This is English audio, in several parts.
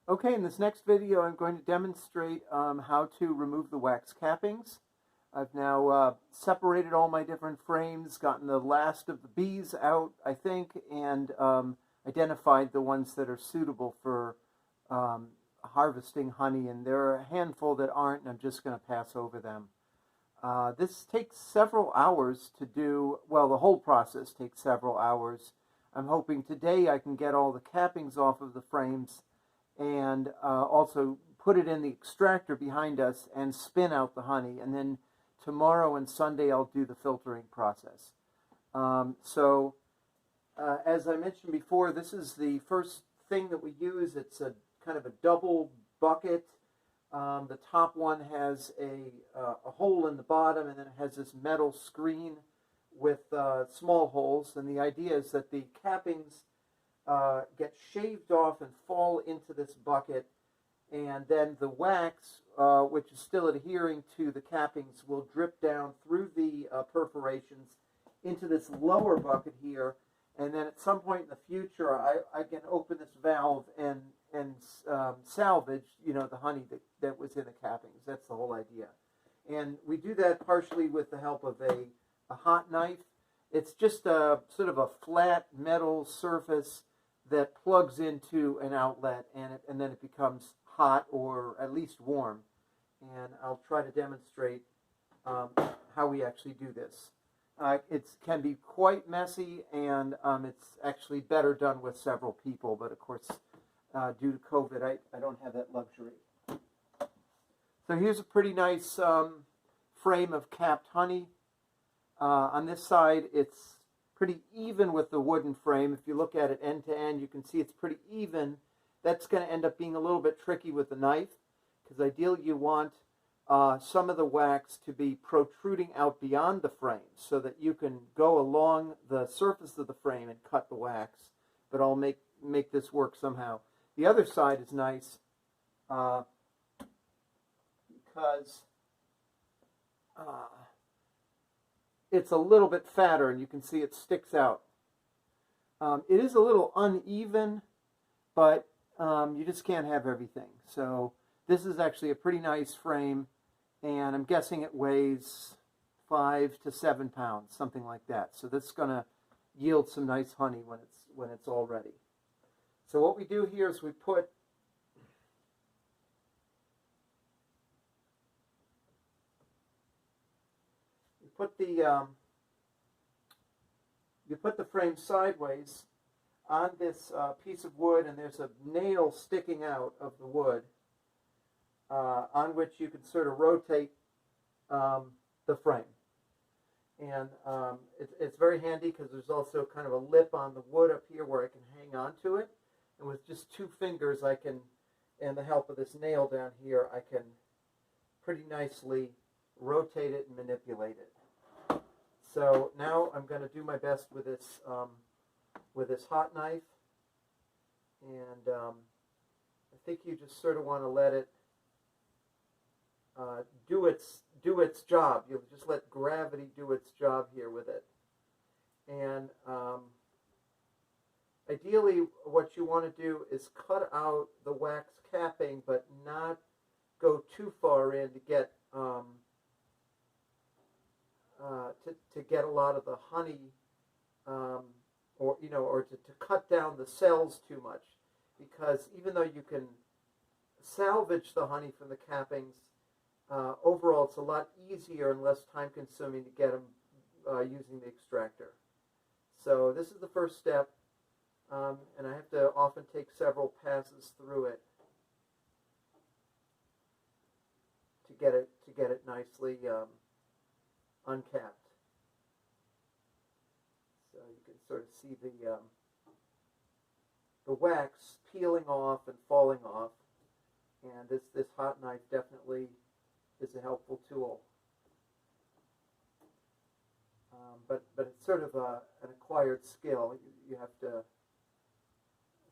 Okay, in this next video I'm going to demonstrate how to remove the wax cappings. I've now separated all my different frames, gotten the last of the bees out, I think, and identified the ones that are suitable for um, harvesting honey, and there are a handful that aren't, and I'm just going to pass over them. This takes several hours to do. Well, the whole process takes several hours. I'm hoping today I can get all the cappings off of the frames and also put it in the extractor behind us and spin out the honey. And then tomorrow and Sunday I'll do the filtering process. As I mentioned before, this is the first thing that we use. It's a kind of a double bucket. The top one has a hole in the bottom, and then it has this metal screen with small holes. And the idea is that the cappings get shaved off and fall into this bucket, and then the wax, which is still adhering to the cappings, will drip down through the perforations into this lower bucket here, and then at some point in the future I can open this valve and salvage the honey that was in the cappings. That's the whole idea. And we do that partially with the help of a hot knife. It's just a sort of a flat metal surface that plugs into an outlet, and then it becomes hot or at least warm. And I'll try to demonstrate how we actually do this. It can be quite messy, and it's actually better done with several people, but of course due to COVID I don't have that luxury. So here's a pretty nice frame of capped honey. On this side it's pretty even with the wooden frame. If you look at it end to end, you can see it's pretty even. That's going to end up being a little bit tricky with the knife, because ideally you want some of the wax to be protruding out beyond the frame so that you can go along the surface of the frame and cut the wax. But I'll make this work somehow. The other side is nice because it's a little bit fatter, and you can see it sticks out. It is a little uneven, but you just can't have everything. So this is actually a pretty nice frame, and I'm guessing it weighs 5 to 7 pounds, something like that. So this is going to yield some nice honey when it's all ready. So what we do here is we put you put the frame sideways on this piece of wood, and there's a nail sticking out of the wood on which you can sort of rotate the frame. And it's very handy because there's also kind of a lip on the wood up here where I can hang on to it. And with just 2 fingers I can, and the help of this nail down here, I can pretty nicely rotate it and manipulate it. So now I'm going to do my best with this hot knife, and I think you just sort of want to let it do its job. You'll just let gravity do its job here with it. And ideally what you want to do is cut out the wax capping, but not go too far in to get to get a lot of the honey, or to cut down the cells too much, because even though you can salvage the honey from the cappings, overall it's a lot easier and less time consuming to get them using the extractor. So this is the first step, and I have to often take several passes through it to get it nicely uncapped. So you can sort of see the wax peeling off and falling off, and this hot knife definitely is a helpful tool. But it's sort of an acquired skill. You have to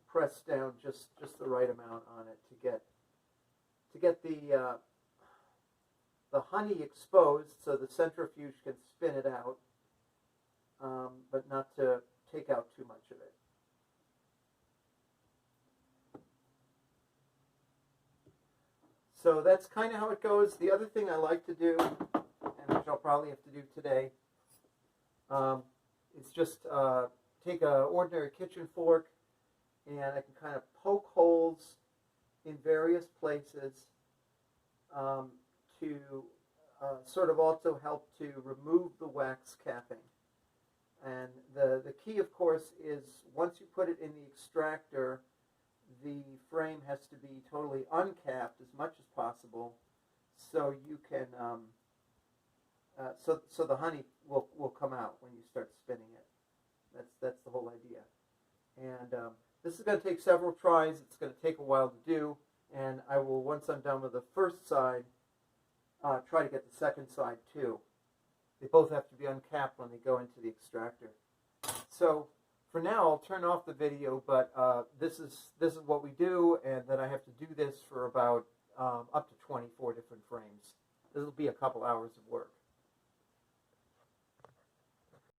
press down just the right amount on it to get the honey exposed so the centrifuge can spin it out, but not to take out too much of it. So that's kind of how it goes. The other thing I like to do, and which I'll probably have to do today, is just take an ordinary kitchen fork, and I can kind of poke holes in various places to sort of also help to remove the wax capping. And the key, of course, is once you put it in the extractor, the frame has to be totally uncapped as much as possible, so you can so the honey will come out when you start spinning it. That's the whole idea. And this is going to take several tries. It's going to take a while to do, and I will, once I'm done with the first side, try to get the second side too. They both have to be uncapped when they go into the extractor. So for now, I'll turn off the video, but this is what we do, and then I have to do this for about up to 24 different frames. This will be a couple hours of work.